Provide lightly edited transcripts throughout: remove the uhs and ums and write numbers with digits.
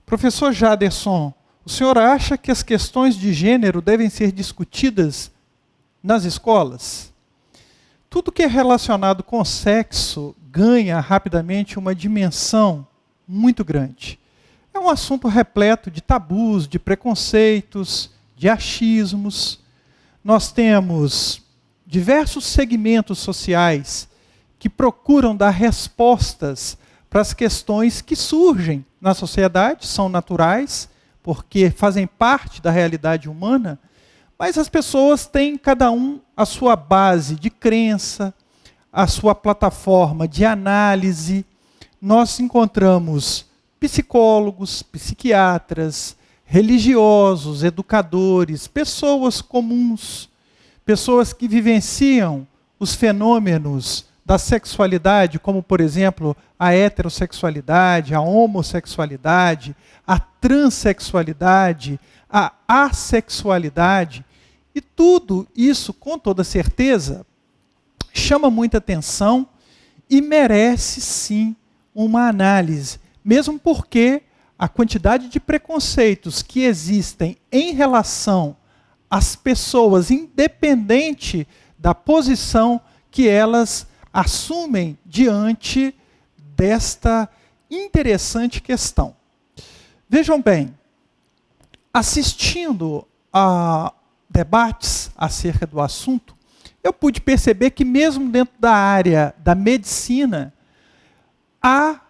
Professor Jaderson, o senhor acha que as questões de gênero devem ser discutidas nas escolas? Tudo que é relacionado com sexo ganha rapidamente uma dimensão muito grande. É um assunto repleto de tabus, de preconceitos, de achismos. Nós temos diversos segmentos sociais que procuram dar respostas para as questões que surgem na sociedade, são naturais, porque fazem parte da realidade humana, mas as pessoas têm cada um a sua base de crença, a sua plataforma de análise. Nós encontramos psicólogos, psiquiatras, religiosos, educadores, pessoas comuns, pessoas que vivenciam os fenômenos da sexualidade, como, por exemplo, a heterossexualidade, a homossexualidade, a transexualidade, a assexualidade. E tudo isso, com toda certeza, chama muita atenção e merece, sim, uma análise. Mesmo porque a quantidade de preconceitos que existem em relação às pessoas, independente da posição que elas assumem diante desta interessante questão. Vejam bem, assistindo a debates acerca do assunto, eu pude perceber que mesmo dentro da área da medicina, há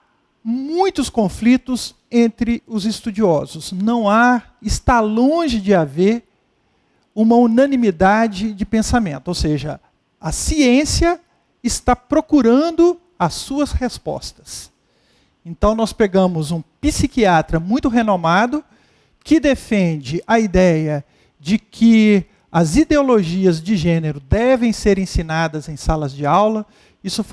muitos conflitos entre os estudiosos. Está longe de haver uma unanimidade de pensamento, ou seja, a ciência está procurando as suas respostas. Então nós pegamos um psiquiatra muito renomado que defende a ideia de que as ideologias de gênero devem ser ensinadas em salas de aula. Isso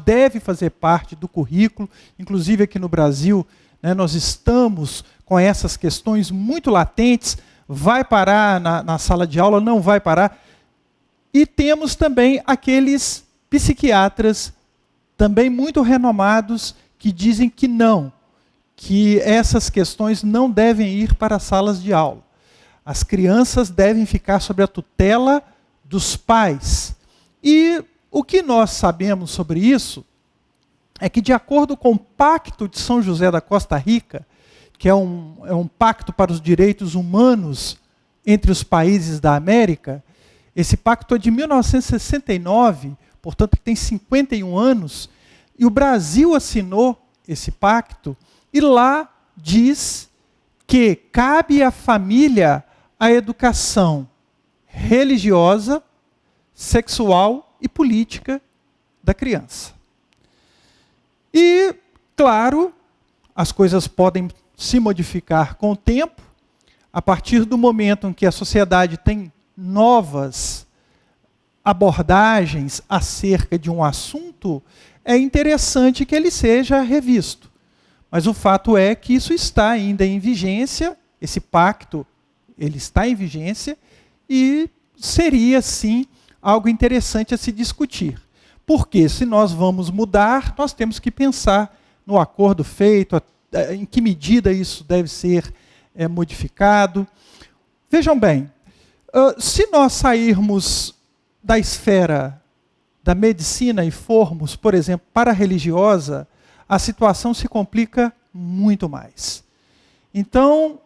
deve fazer parte do currículo. Inclusive aqui no Brasil, nós estamos com essas questões muito latentes. Vai parar na sala de aula? Não vai parar. E temos também aqueles psiquiatras também muito renomados que dizem que não, que essas questões não devem ir para as salas de aula. As crianças devem ficar sob a tutela dos pais. E o que nós sabemos sobre isso é que, de acordo com o Pacto de São José da Costa Rica, que é um pacto para os direitos humanos entre os países da América, esse pacto é de 1969, portanto tem 51 anos, e o Brasil assinou esse pacto, e lá diz que cabe à família a educação religiosa, sexual e política da criança. E, claro, as coisas podem se modificar com o tempo, a partir do momento em que a sociedade tem novas abordagens acerca de um assunto, é interessante que ele seja revisto. Mas o fato é que isso está ainda em vigência, esse pacto ele está em vigência, e seria, sim, algo interessante a se discutir. Porque se nós vamos mudar, nós temos que pensar no acordo feito, em que medida isso deve ser modificado. Vejam bem, se nós sairmos da esfera da medicina e formos, por exemplo, para a religiosa, a situação se complica muito mais. Então,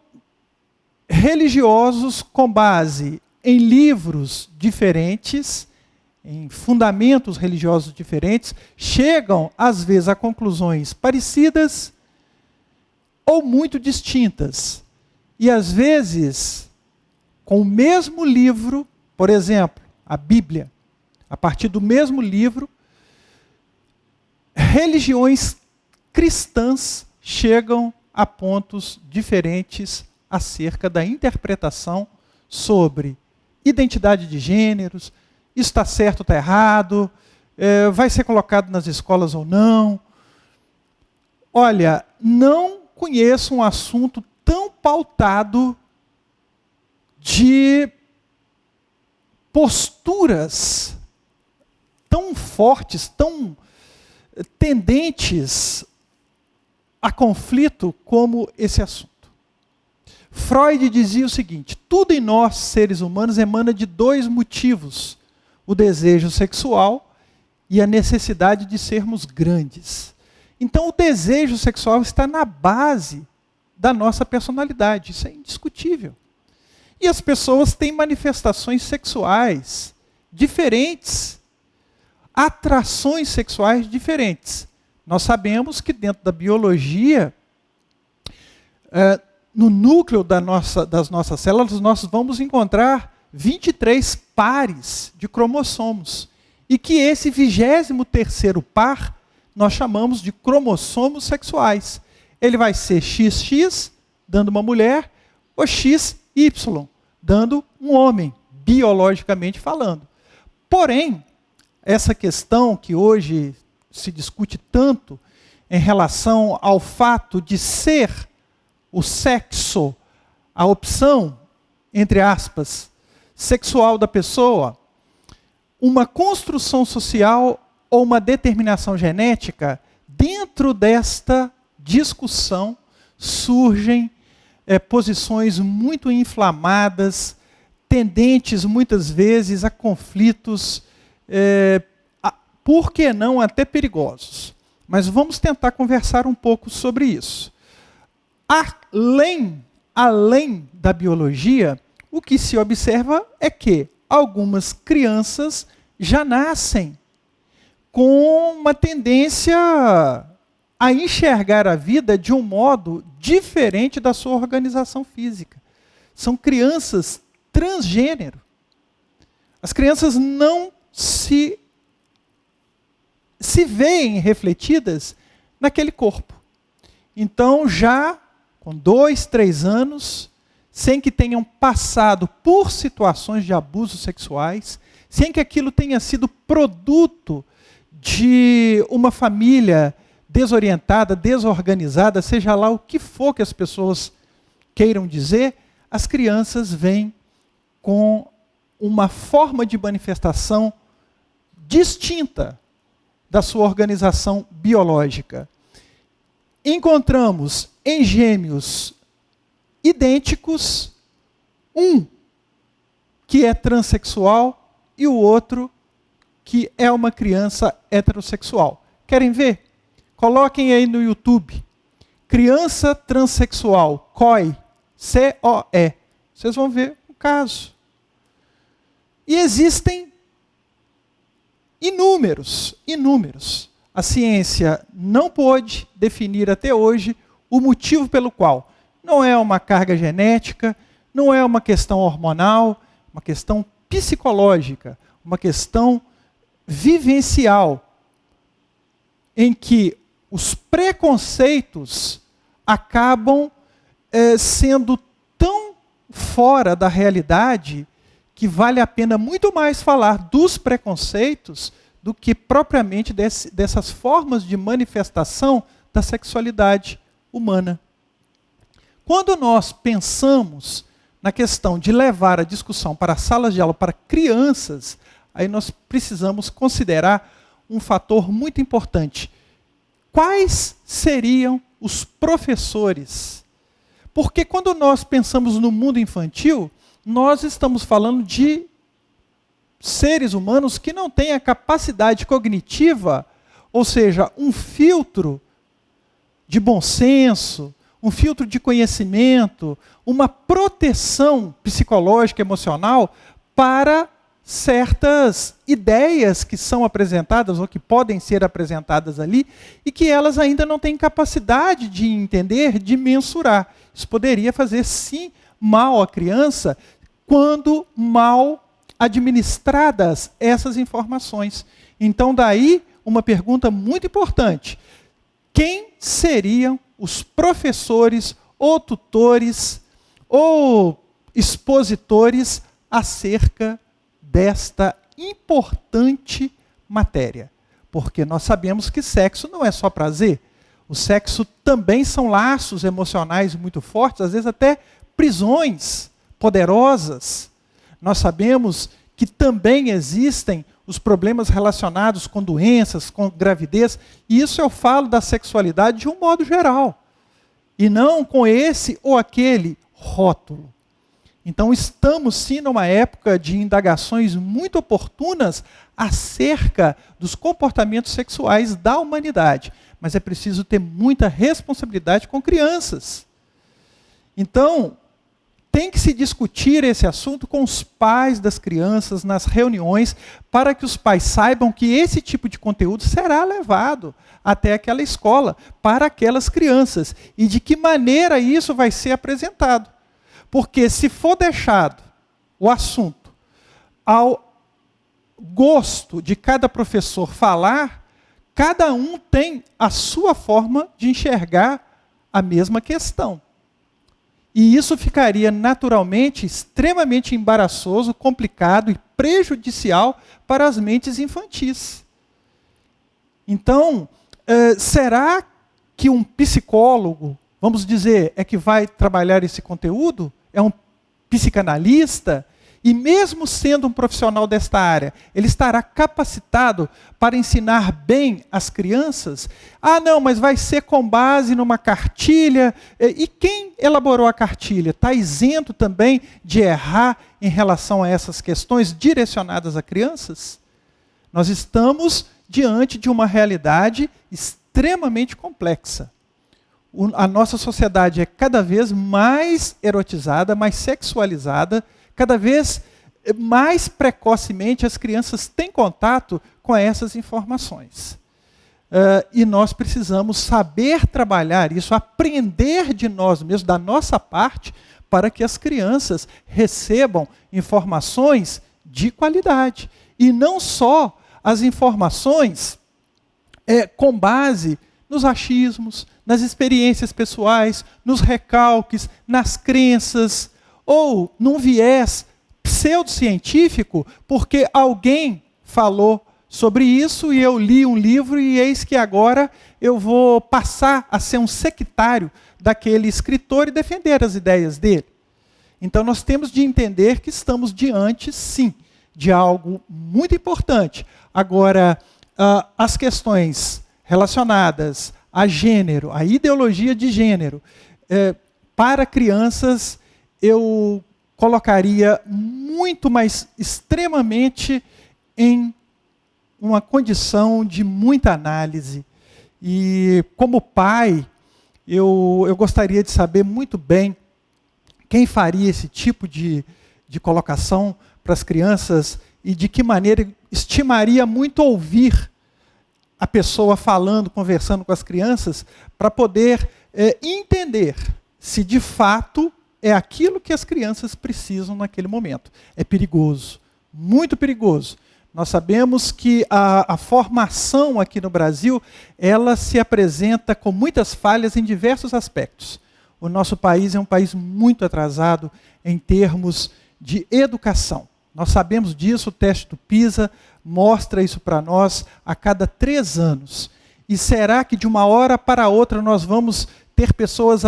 religiosos com base em livros diferentes, em fundamentos religiosos diferentes, chegam, às vezes, a conclusões parecidas ou muito distintas. E, às vezes, com o mesmo livro, por exemplo, a Bíblia, a partir do mesmo livro, religiões cristãs chegam a pontos diferentes acerca da interpretação sobre identidade de gêneros, está certo ou está errado, vai ser colocado nas escolas ou não. Olha, não conheço um assunto tão pautado de posturas tão fortes, tão tendentes há conflito como esse assunto. Freud dizia o seguinte: tudo em nós, seres humanos, emana de dois motivos: o desejo sexual e a necessidade de sermos grandes. Então, o desejo sexual está na base da nossa personalidade, isso é indiscutível. E as pessoas têm manifestações sexuais diferentes, atrações sexuais diferentes. Nós sabemos que dentro da biologia, no núcleo das nossas células, nós vamos encontrar 23 pares de cromossomos. E que esse 23º par nós chamamos de cromossomos sexuais. Ele vai ser XX, dando uma mulher, ou XY, dando um homem, biologicamente falando. Porém, essa questão que hoje se discute tanto em relação ao fato de ser o sexo, a opção, entre aspas, sexual da pessoa, uma construção social ou uma determinação genética, dentro desta discussão surgem posições muito inflamadas, tendentes muitas vezes a conflitos, por que não até perigosos. Mas vamos tentar conversar um pouco sobre isso. Além da biologia, o que se observa é que algumas crianças já nascem com uma tendência a enxergar a vida de um modo diferente da sua organização física. São crianças transgênero. As crianças não se veem refletidas naquele corpo. Então, já com 2, 3 anos, sem que tenham passado por situações de abusos sexuais, sem que aquilo tenha sido produto de uma família desorientada, desorganizada, seja lá o que for que as pessoas queiram dizer, as crianças vêm com uma forma de manifestação distinta da sua organização biológica. Encontramos em gêmeos idênticos, um que é transexual e o outro que é uma criança heterossexual. Querem ver? Coloquem aí no YouTube. Criança transexual, COE, C-O-E. Vocês vão ver o caso. E existem inúmeros. A ciência não pôde definir até hoje o motivo pelo qual. Não é uma carga genética, não é uma questão hormonal, uma questão psicológica, uma questão vivencial, em que os preconceitos acabam sendo tão fora da realidade que vale a pena muito mais falar dos preconceitos do que propriamente dessas formas de manifestação da sexualidade humana. Quando nós pensamos na questão de levar a discussão para salas de aula para crianças, aí nós precisamos considerar um fator muito importante. Quais seriam os professores? Porque quando nós pensamos no mundo infantil, nós estamos falando de seres humanos que não têm a capacidade cognitiva, ou seja, um filtro de bom senso, um filtro de conhecimento, uma proteção psicológica, emocional para certas ideias que são apresentadas ou que podem ser apresentadas ali e que elas ainda não têm capacidade de entender, de mensurar. Isso poderia fazer, sim, mal à criança quando mal administradas essas informações. Então, daí, uma pergunta muito importante. Quem seriam os professores ou tutores ou expositores acerca desta importante matéria? Porque nós sabemos que sexo não é só prazer. O sexo também são laços emocionais muito fortes, às vezes até prisões poderosas. Nós sabemos que também existem os problemas relacionados com doenças, com gravidez. E isso eu falo da sexualidade de um modo geral, e não com esse ou aquele rótulo. Então estamos sim numa época de indagações muito oportunas acerca dos comportamentos sexuais da humanidade. Mas é preciso ter muita responsabilidade com crianças. Então, tem que se discutir esse assunto com os pais das crianças nas reuniões, para que os pais saibam que esse tipo de conteúdo será levado até aquela escola, para aquelas crianças, e de que maneira isso vai ser apresentado. Porque se for deixado o assunto ao gosto de cada professor falar, cada um tem a sua forma de enxergar a mesma questão. E isso ficaria naturalmente extremamente embaraçoso, complicado e prejudicial para as mentes infantis. Então, será que um psicólogo, vamos dizer, é que vai trabalhar esse conteúdo? É um psicanalista? E mesmo sendo um profissional desta área, ele estará capacitado para ensinar bem as crianças? Ah, não, mas vai ser com base numa cartilha. E quem elaborou a cartilha está isento também de errar em relação a essas questões direcionadas a crianças? Nós estamos diante de uma realidade extremamente complexa. A nossa sociedade é cada vez mais erotizada, mais sexualizada. Cada vez mais precocemente as crianças têm contato com essas informações. E nós precisamos saber trabalhar isso, aprender de nós mesmos, da nossa parte, para que as crianças recebam informações de qualidade. E não só as informações com base nos achismos, nas experiências pessoais, nos recalques, nas crenças, ou num viés pseudocientífico, porque alguém falou sobre isso e eu li um livro e eis que agora eu vou passar a ser um sectário daquele escritor e defender as ideias dele. Então nós temos de entender que estamos diante, sim, de algo muito importante. Agora, as questões relacionadas a gênero, a ideologia de gênero, para crianças, eu colocaria muito mais extremamente em uma condição de muita análise. E como pai, eu gostaria de saber muito bem quem faria esse tipo de colocação para as crianças e de que maneira estimaria muito ouvir a pessoa falando, conversando com as crianças, para poder entender se de fato é aquilo que as crianças precisam naquele momento. É perigoso, muito perigoso. Nós sabemos que a formação aqui no Brasil, ela se apresenta com muitas falhas em diversos aspectos. O nosso país é um país muito atrasado em termos de educação. Nós sabemos disso, o teste do PISA mostra isso para nós a cada 3 anos. E será que de uma hora para outra nós vamos ter pessoas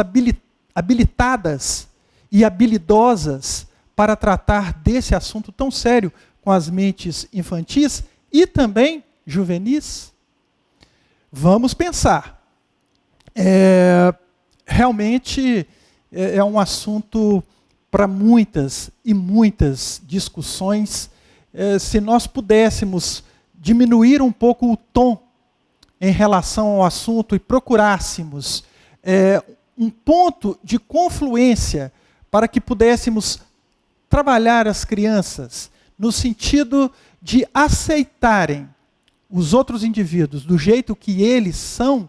habilitadas e habilidosas para tratar desse assunto tão sério com as mentes infantis e também juvenis? Vamos pensar. Realmente é um assunto para muitas e muitas discussões. Se nós pudéssemos diminuir um pouco o tom em relação ao assunto e procurássemos um ponto de confluência para que pudéssemos trabalhar as crianças no sentido de aceitarem os outros indivíduos do jeito que eles são,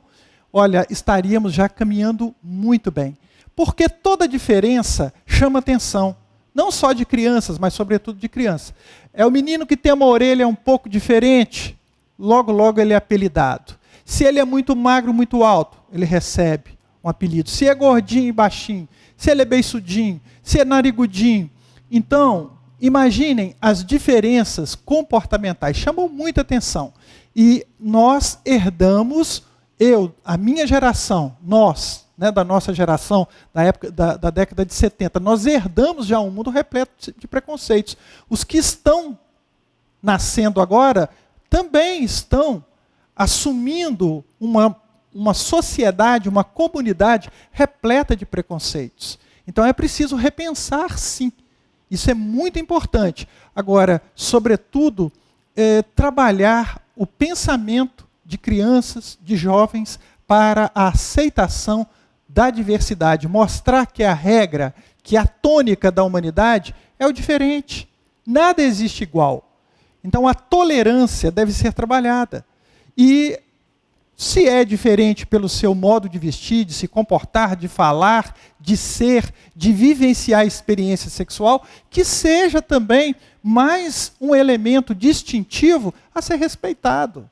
olha, estaríamos já caminhando muito bem. Porque toda diferença chama atenção, não só de crianças, mas sobretudo de crianças. É o menino que tem uma orelha um pouco diferente, logo, logo ele é apelidado. Se ele é muito magro, muito alto, ele recebe um apelido. Se é gordinho e baixinho, se ele é beiçudinho, se é narigudinho. Então, imaginem as diferenças comportamentais, chamam muita atenção. E nós herdamos, a minha geração, nós, da nossa geração, da época da década de 70, nós herdamos já um mundo repleto de preconceitos. Os que estão nascendo agora também estão assumindo uma sociedade, uma comunidade repleta de preconceitos. Então é preciso repensar, sim. Isso é muito importante. Agora, sobretudo, trabalhar o pensamento de crianças, de jovens, para a aceitação da diversidade. Mostrar que a regra, que a tônica da humanidade é o diferente. Nada existe igual. Então a tolerância deve ser trabalhada. E se é diferente pelo seu modo de vestir, de se comportar, de falar, de ser, de vivenciar a experiência sexual, que seja também mais um elemento distintivo a ser respeitado.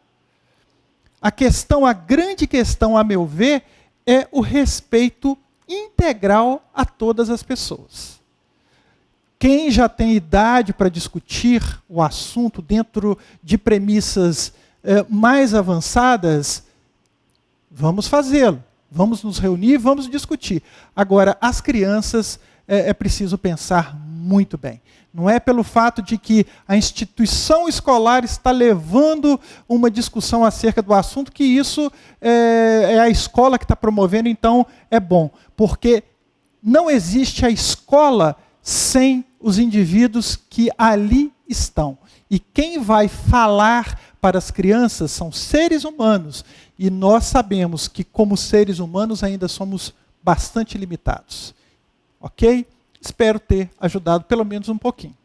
A grande questão, a meu ver, é o respeito integral a todas as pessoas. Quem já tem idade para discutir o assunto dentro de premissas mais avançadas, vamos fazê-lo. Vamos nos reunir, vamos discutir. Agora, as crianças, é preciso pensar muito bem. Não é pelo fato de que a instituição escolar está levando uma discussão acerca do assunto que isso é a escola que está promovendo, então é bom. Porque não existe a escola sem os indivíduos que ali estão. E quem vai falar para as crianças são seres humanos. E nós sabemos que, como seres humanos, ainda somos bastante limitados. Ok? Espero ter ajudado pelo menos um pouquinho.